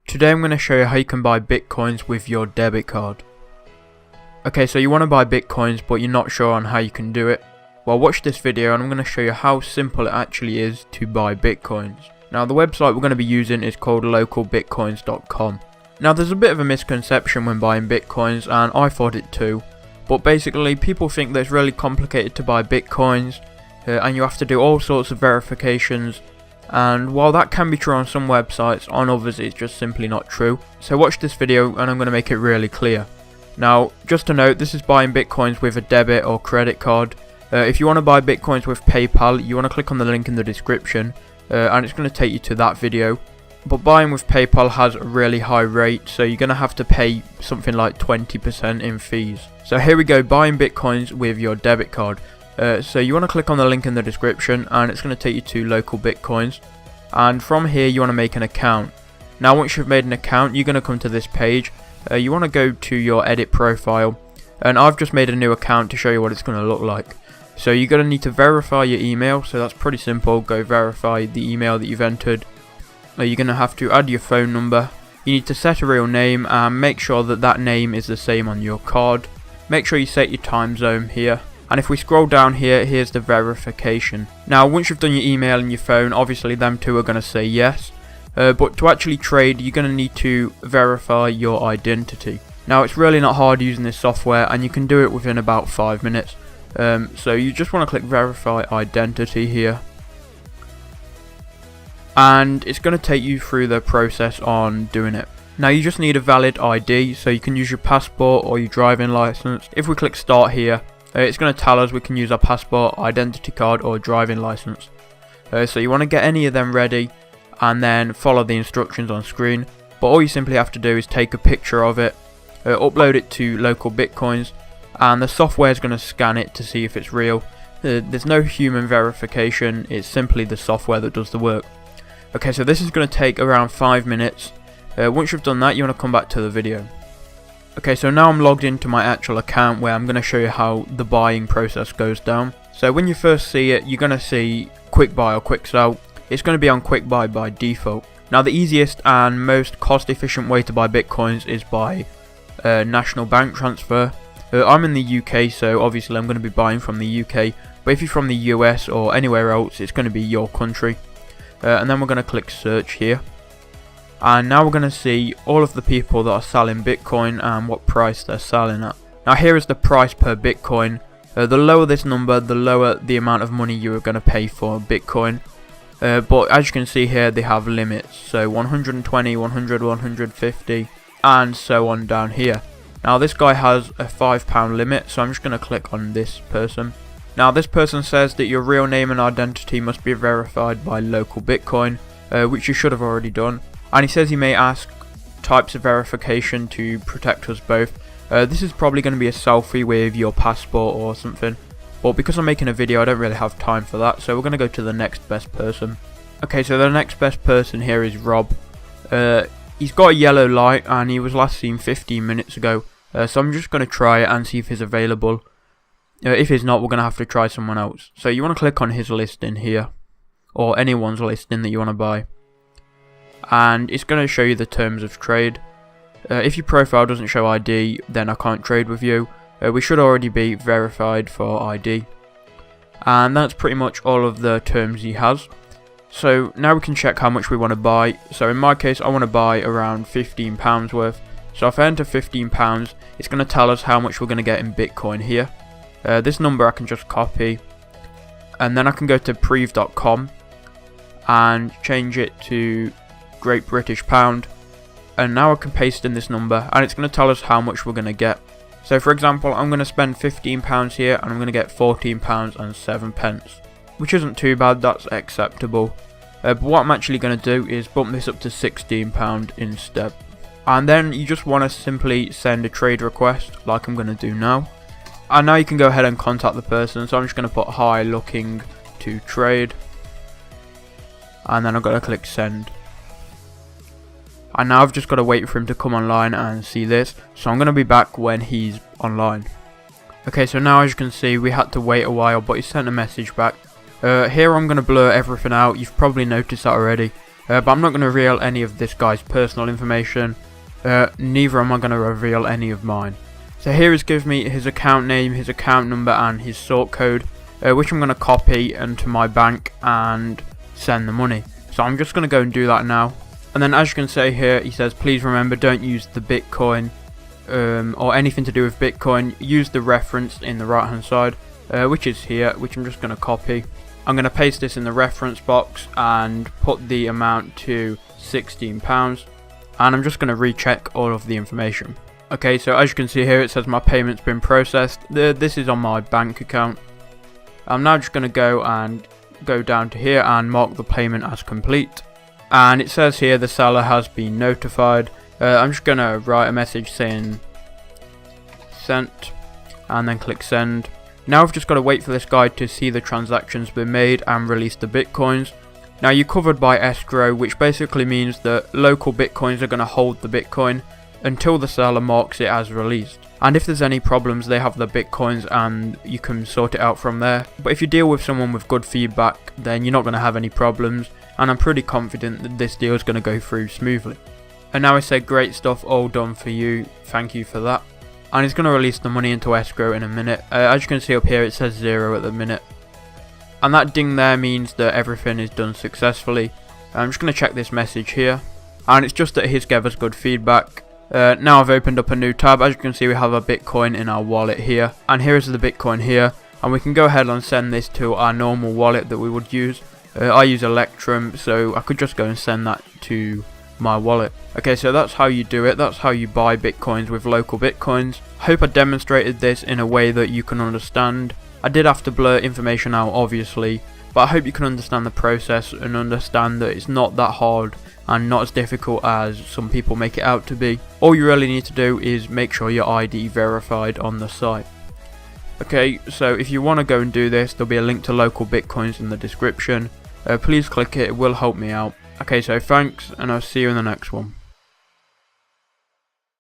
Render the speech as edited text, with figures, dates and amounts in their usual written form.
Today I'm going to show you how you can buy bitcoins with your debit card. Okay, so you want to buy bitcoins but you're not sure on how you can do it. Well, watch this video and I'm going to show you how simple it actually is to buy bitcoins. Now the website we're going to be using is called LocalBitcoins.com. Now there's a bit of a misconception when buying bitcoins, and I thought it too, but basically people think that it's really complicated to buy bitcoins and you have to do all sorts of verifications. And while that can be true on some websites, on others it's just simply not true. So watch this video and I'm going to make it really clear. Now, just to note, this is buying bitcoins with a debit or credit card. If you want to buy bitcoins with PayPal, you want to click on the link in the description and it's going to take you to that video. But buying with PayPal has a really high rate, so you're going to have to pay something like 20% in fees. So here we go, buying bitcoins with your debit card. So you want to click on the link in the description and it's going to take you to LocalBitcoins, and from here you want to make an account. Now once you've made an account, you're going to come to this page. You want to go to your edit profile, and I've just made a new account to show you what it's going to look like. So you're going to need to verify your email, so that's pretty simple. Go verify the email that you've entered. You're going to have to add your phone number. You need to set a real name and make sure that that name is the same on your card. Make sure you set your time zone here. And if we scroll down here, here's the verification. Now once you've done your email and your phone, obviously them two are going to say yes. But to actually trade, you're going to need to verify your identity. Now it's really not hard using this software and you can do it within about 5 minutes. So you just want to click verify identity here. And it's going to take you through the process on doing it. Now you just need a valid ID, so you can use your passport or your driving license. If we click start here, it's going to tell us we can use our passport, identity card or driving license. So you want to get any of them ready and then follow the instructions on screen. But all you simply have to do is take a picture of it, upload it to LocalBitcoins, and the software is going to scan it to see if it's real. There's no human verification, it's simply the software that does the work. Okay, so this is going to take around 5 minutes. Once you've done that, you want to come back to the video. Okay, so now I'm logged into my actual account where I'm going to show you how the buying process goes down. So when you first see it, you're going to see quick buy or quick sell. It's going to be on quick buy by default. Now the easiest and most cost efficient way to buy bitcoins is by national bank transfer. I'm in the UK, so obviously I'm going to be buying from the UK. But if you're from the US or anywhere else, it's going to be your country. And then we're going to click search here. And now we're going to see all of the people that are selling Bitcoin and what price they're selling at. Now here is the price per Bitcoin. The lower this number, the lower the amount of money you are going to pay for Bitcoin. But as you can see here, they have limits. So 120, 100, 150 and so on down here. Now this guy has a £5 limit, so I'm just going to click on this person. Now this person says that your real name and identity must be verified by LocalBitcoin, which you should have already done. And he says he may ask types of verification to protect us both. This is probably going to be a selfie with your passport or something. But because I'm making a video, I don't really have time for that. So we're going to go to the next best person. Okay, so the next best person here is Rob. He's got a yellow light and he was last seen 15 minutes ago. So I'm just going to try it and see if he's available. If he's not, we're going to have to try someone else. So you want to click on his listing here. Or anyone's listing that you want to buy. And it's going to show you the terms of trade. If your profile doesn't show ID, then I can't trade with you. We should already be verified for ID. And that's pretty much all of the terms he has. So now we can check how much we want to buy. So in my case, I want to buy around £15 worth. So if I enter £15, it's going to tell us how much we're going to get in Bitcoin here. This number I can just copy. And then I can go to prev.com and change it to Great British Pound, and now I can paste in this number and it's going to tell us how much we're going to get. So for example, I'm going to spend £15 here and I'm going to get £14 and 7 pence, which isn't too bad, that's acceptable. But what I'm actually going to do is bump this up to £16 instead. And then you just want to simply send a trade request like I'm going to do now. And now you can go ahead and contact the person, so I'm just going to put hi, looking to trade, and then I've got to click send. And now I've just got to wait for him to come online and see this. So I'm going to be back when he's online. Okay, so now as you can see, we had to wait a while, but he sent a message back. Here I'm going to blur everything out. You've probably noticed that already. but I'm not going to reveal any of this guy's personal information. Neither am I going to reveal any of mine. So here is gives me his account name, his account number and his sort code, which I'm going to copy into my bank and send the money. So I'm just going to go and do that now. And then as you can see here, he says please remember, don't use the Bitcoin or anything to do with Bitcoin. Use the reference in the right hand side, which is here, which I'm just going to copy. I'm going to paste this in the reference box and put the amount to £16, and I'm just going to recheck all of the information. Okay, so as you can see here, it says my payment's been processed. This is on my bank account. I'm now just going to go down to here and mark the payment as complete. And it says here the seller has been notified. I'm just going to write a message saying sent and then click send. Now we've just got to wait for this guy to see the transactions been made and release the Bitcoins. Now you're covered by escrow, which basically means that LocalBitcoins are going to hold the Bitcoin until the seller marks it as released. And if there's any problems, they have the Bitcoins and you can sort it out from there. But if you deal with someone with good feedback, then you're not going to have any problems. And I'm pretty confident that this deal is going to go through smoothly. And now I say great stuff, all done for you, thank you for that. And he's going to release the money into escrow in a minute. As you can see up here, it says 0 at the minute. And that ding there means that everything is done successfully. I'm just going to check this message here. And it's just that he's gave us good feedback. Now I've opened up a new tab. As you can see, we have a Bitcoin in our wallet here. And here is the Bitcoin here. And we can go ahead and send this to our normal wallet that we would use. I use Electrum, so I could just go and send that to my wallet. Okay, so that's how you do it. That's how you buy Bitcoins with LocalBitcoins. I hope I demonstrated this in a way that you can understand. I did have to blur information out, obviously, but I hope you can understand the process and understand that it's not that hard and not as difficult as some people make it out to be. All you really need to do is make sure your ID verified on the site. Okay, so if you want to go and do this, there'll be a link to LocalBitcoins in the description. Please click it, it will help me out. Okay, so thanks, and I'll see you in the next one.